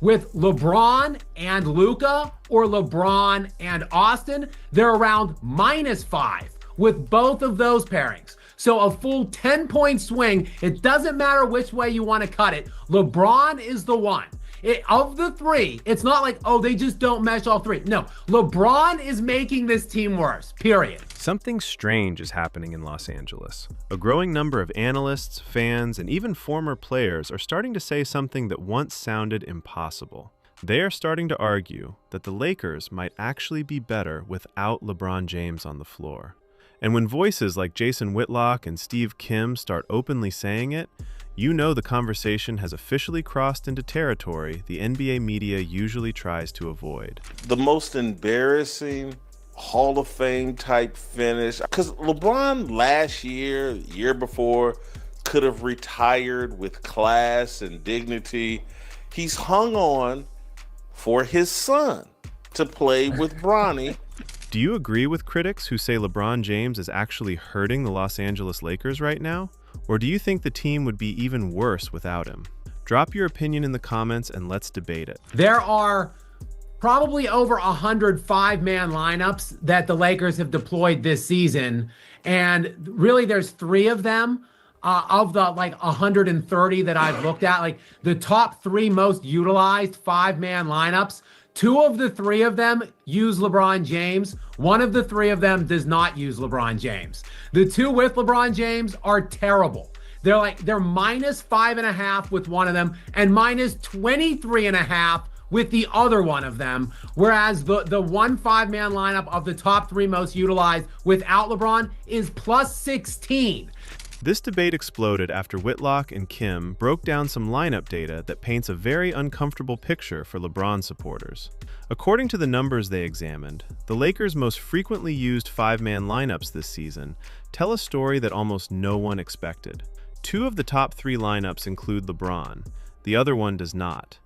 With LeBron and Luka or LeBron and Austin, they're around -5 with both of those pairings. So a full 10-point swing. It doesn't matter which way you want to cut it. LeBron is the one. Of the three, it's not like, oh, they just don't mesh all three. No, LeBron is making this team worse, period. Something strange is happening in Los Angeles. A growing number of analysts, fans, and even former players are starting to say something that once sounded impossible. They are starting to argue that the Lakers might actually be better without LeBron James on the floor. And when voices like Jason Whitlock and Steve Kim start openly saying it, you know the conversation has officially crossed into territory the NBA media usually tries to avoid. The most embarrassing Hall of Fame type finish, because LeBron last year, year before, could have retired with class and dignity. He's hung on for his son to play with Bronny. Do you agree with critics who say LeBron James is actually hurting the Los Angeles Lakers right now? Or do you think the team would be even worse without him? Drop your opinion in the comments and let's debate it. There are probably over 100 five-man lineups that the Lakers have deployed this season. And really there's 3 of them of the 130 that I've looked at, like the top 3 most utilized five-man lineups. 2 of the 3 of them use LeBron James. 1 of the 3 of them does not use LeBron James. The 2 with LeBron James are terrible. They're -5.5 with one of them and -23.5 with the other one of them. Whereas the one five-man lineup of the top 3 most utilized without LeBron is +16. This debate exploded after Whitlock and Kim broke down some lineup data that paints a very uncomfortable picture for LeBron supporters. According to the numbers they examined, the Lakers' most frequently used five-man lineups this season tell a story that almost no one expected. 2 of the top 3 lineups include LeBron, the other one does not,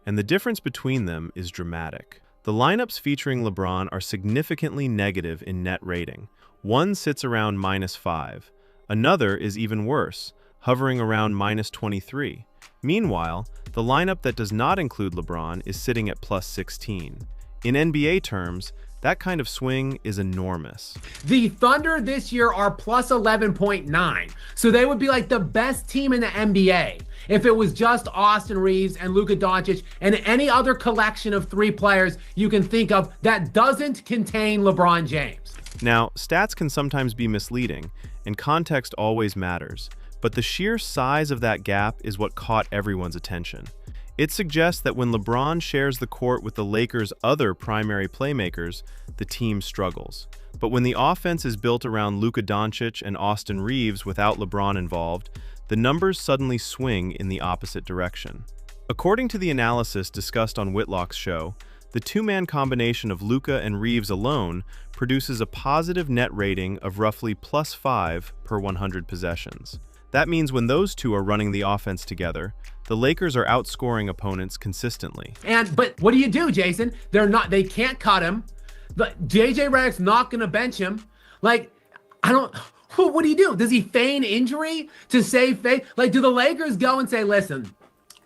and the difference between them is dramatic. The lineups featuring LeBron are significantly negative in net rating. One sits around -5. Another is even worse, hovering around -23. Meanwhile, the lineup that does not include LeBron is sitting at +16. In NBA terms, that kind of swing is enormous. The Thunder this year are +11.9. So they would be like the best team in the NBA if it was just Austin Reaves and Luka Doncic and any other collection of 3 players you can think of that doesn't contain LeBron James. Now, stats can sometimes be misleading, and context always matters, but the sheer size of that gap is what caught everyone's attention. It suggests that when LeBron shares the court with the Lakers' other primary playmakers, the team struggles. But when the offense is built around Luka Doncic and Austin Reaves without LeBron involved, the numbers suddenly swing in the opposite direction. According to the analysis discussed on Whitlock's show, the 2-man combination of Luka and Reaves alone produces a positive net rating of roughly +5 per 100 possessions. That means when those 2 are running the offense together, the Lakers are outscoring opponents consistently. But what do you do, Jason? They can't cut him. JJ Redick's not going to bench him. What do you do? Does he feign injury to save face? Do the Lakers go and say, listen,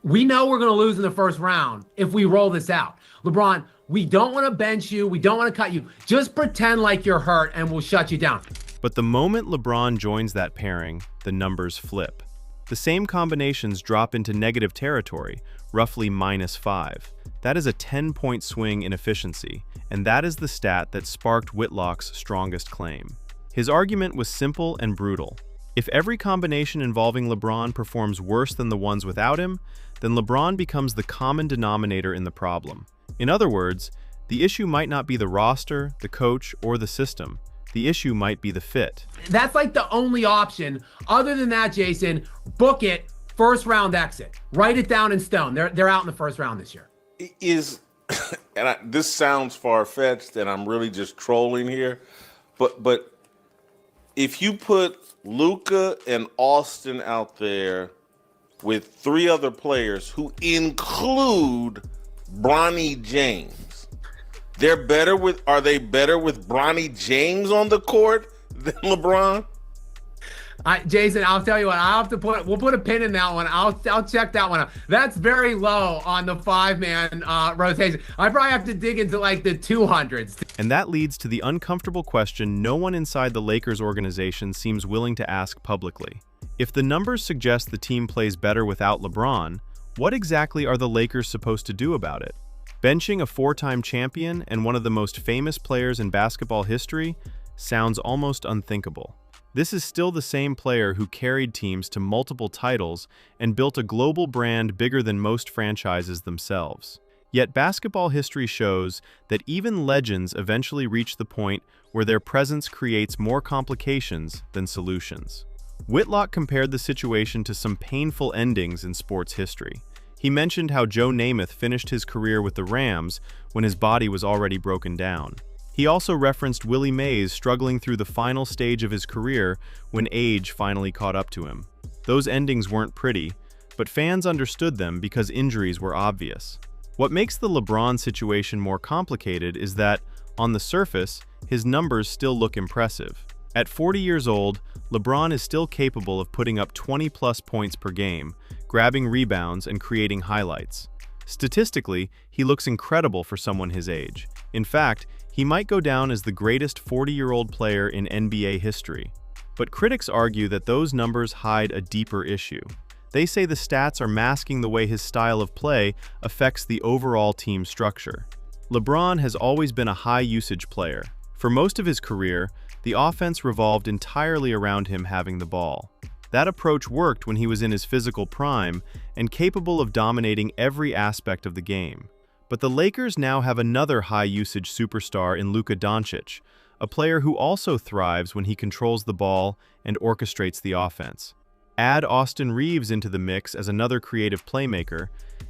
we know we're going to lose in the first round if we roll this out. LeBron, we don't want to bench you. We don't want to cut you. Just pretend like you're hurt and we'll shut you down. But the moment LeBron joins that pairing, the numbers flip. The same combinations drop into negative territory, roughly -5. That is a 10-point swing in efficiency, and that is the stat that sparked Whitlock's strongest claim. His argument was simple and brutal. If every combination involving LeBron performs worse than the ones without him, then LeBron becomes the common denominator in the problem. In other words, the issue might not be the roster, the coach, or the system. The issue might be the fit. That's the only option. Other than that, Jason, book it, first round exit. Write it down in stone. They're out in the first round this year. This sounds far-fetched and I'm really just trolling here, but if you put Luka and Austin out there with 3 other players who include Bronny James, are they better with Bronny James on the court than LeBron? Jason, I'll tell you what. We'll put a pin in that one. I'll check that one out. That's very low on the 5-man rotation. I probably have to dig into like the 200s. And that leads to the uncomfortable question no one inside the Lakers organization seems willing to ask publicly. If the numbers suggest the team plays better without LeBron, what exactly are the Lakers supposed to do about it? Benching a 4-time champion and one of the most famous players in basketball history sounds almost unthinkable. This is still the same player who carried teams to multiple titles and built a global brand bigger than most franchises themselves. Yet basketball history shows that even legends eventually reach the point where their presence creates more complications than solutions. Whitlock compared the situation to some painful endings in sports history. He mentioned how Joe Namath finished his career with the Rams when his body was already broken down. He also referenced Willie Mays struggling through the final stage of his career when age finally caught up to him. Those endings weren't pretty, but fans understood them because injuries were obvious. What makes the LeBron situation more complicated is that, on the surface, his numbers still look impressive. At 40 years old, LeBron is still capable of putting up 20-plus points per game, grabbing rebounds and creating highlights. Statistically, he looks incredible for someone his age. In fact, he might go down as the greatest 40-year-old player in NBA history. But critics argue that those numbers hide a deeper issue. They say the stats are masking the way his style of play affects the overall team structure. LeBron has always been a high-usage player. For most of his career, the offense revolved entirely around him having the ball. That approach worked when he was in his physical prime and capable of dominating every aspect of the game. But the Lakers now have another high-usage superstar in Luka Doncic, a player who also thrives when he controls the ball and orchestrates the offense. Add Austin Reaves into the mix as another creative playmaker,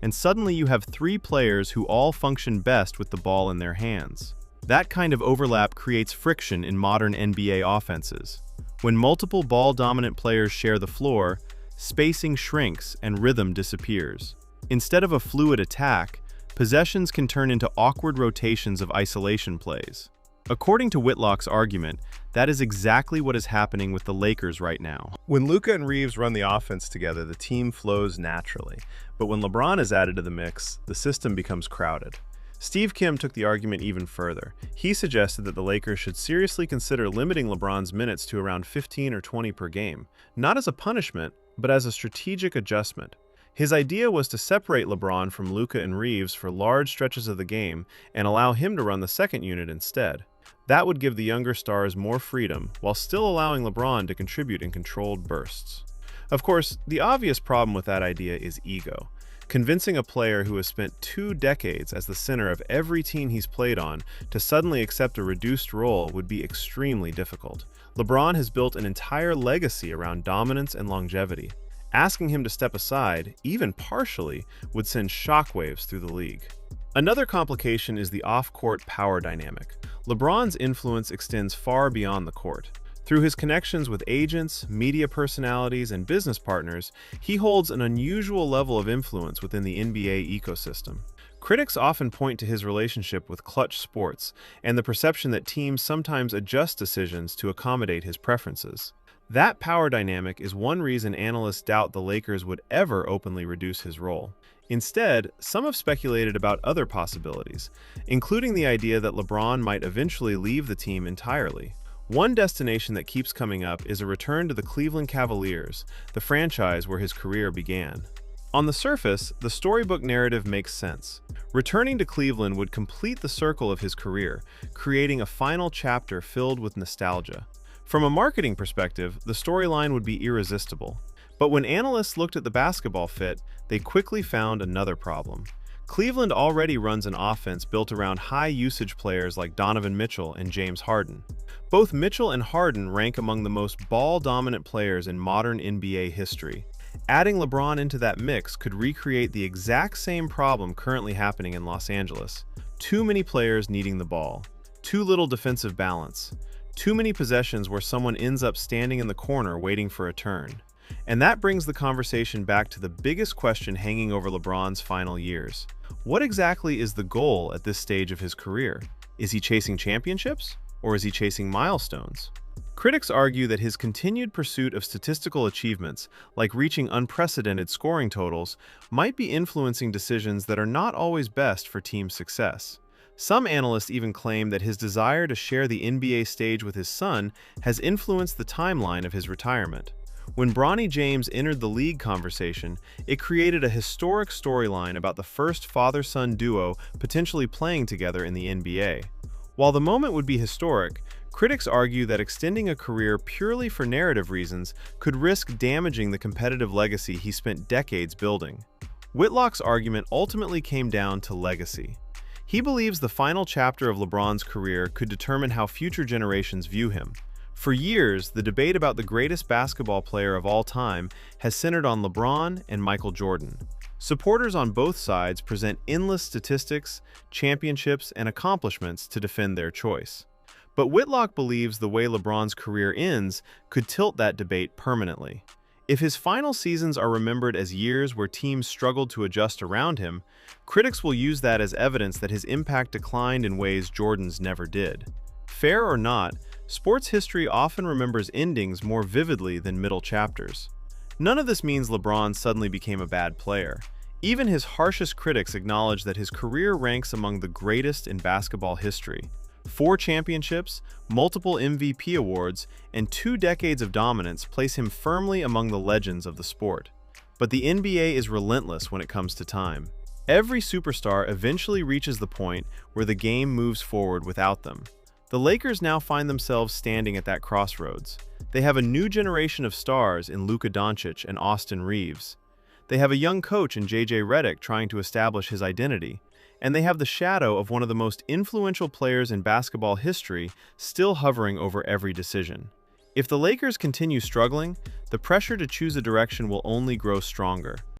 and suddenly you have 3 players who all function best with the ball in their hands. That kind of overlap creates friction in modern NBA offenses. When multiple ball-dominant players share the floor, spacing shrinks and rhythm disappears. Instead of a fluid attack, possessions can turn into awkward rotations of isolation plays. According to Whitlock's argument, that is exactly what is happening with the Lakers right now. When Luka and Reeves run the offense together, the team flows naturally. But when LeBron is added to the mix, the system becomes crowded. Steve Kim took the argument even further. He suggested that the Lakers should seriously consider limiting LeBron's minutes to around 15 or 20 per game, not as a punishment, but as a strategic adjustment. His idea was to separate LeBron from Luka and Reeves for large stretches of the game and allow him to run the second unit instead. That would give the younger stars more freedom, while still allowing LeBron to contribute in controlled bursts. Of course, the obvious problem with that idea is ego. Convincing a player who has spent 2 decades as the center of every team he's played on to suddenly accept a reduced role would be extremely difficult. LeBron has built an entire legacy around dominance and longevity. Asking him to step aside, even partially, would send shockwaves through the league. Another complication is the off-court power dynamic. LeBron's influence extends far beyond the court. Through his connections with agents, media personalities, and business partners, he holds an unusual level of influence within the NBA ecosystem. Critics often point to his relationship with Clutch Sports and the perception that teams sometimes adjust decisions to accommodate his preferences. That power dynamic is one reason analysts doubt the Lakers would ever openly reduce his role. Instead, some have speculated about other possibilities, including the idea that LeBron might eventually leave the team entirely. One destination that keeps coming up is a return to the Cleveland Cavaliers, the franchise where his career began. On the surface, the storybook narrative makes sense. Returning to Cleveland would complete the circle of his career, creating a final chapter filled with nostalgia. From a marketing perspective, the storyline would be irresistible. But when analysts looked at the basketball fit, they quickly found another problem. Cleveland already runs an offense built around high-usage players like Donovan Mitchell and James Harden. Both Mitchell and Harden rank among the most ball-dominant players in modern NBA history. Adding LeBron into that mix could recreate the exact same problem currently happening in Los Angeles. Too many players needing the ball. Too little defensive balance. Too many possessions where someone ends up standing in the corner waiting for a turn. And that brings the conversation back to the biggest question hanging over LeBron's final years. What exactly is the goal at this stage of his career? Is he chasing championships, or is he chasing milestones? Critics argue that his continued pursuit of statistical achievements, like reaching unprecedented scoring totals, might be influencing decisions that are not always best for team success. Some analysts even claim that his desire to share the NBA stage with his son has influenced the timeline of his retirement. When Bronny James entered the league conversation, it created a historic storyline about the first father-son duo potentially playing together in the NBA. While the moment would be historic, critics argue that extending a career purely for narrative reasons could risk damaging the competitive legacy he spent decades building. Whitlock's argument ultimately came down to legacy. He believes the final chapter of LeBron's career could determine how future generations view him. For years, the debate about the greatest basketball player of all time has centered on LeBron and Michael Jordan. Supporters on both sides present endless statistics, championships, and accomplishments to defend their choice. But Whitlock believes the way LeBron's career ends could tilt that debate permanently. If his final seasons are remembered as years where teams struggled to adjust around him, critics will use that as evidence that his impact declined in ways Jordan's never did. Fair or not, sports history often remembers endings more vividly than middle chapters. None of this means LeBron suddenly became a bad player. Even his harshest critics acknowledge that his career ranks among the greatest in basketball history. 4 championships, multiple MVP awards, and 2 decades of dominance place him firmly among the legends of the sport. But the NBA is relentless when it comes to time. Every superstar eventually reaches the point where the game moves forward without them. The Lakers now find themselves standing at that crossroads. They have a new generation of stars in Luka Doncic and Reaves. They have a young coach in JJ Redick trying to establish his identity. And they have the shadow of one of the most influential players in basketball history still hovering over every decision. If the Lakers continue struggling, the pressure to choose a direction will only grow stronger.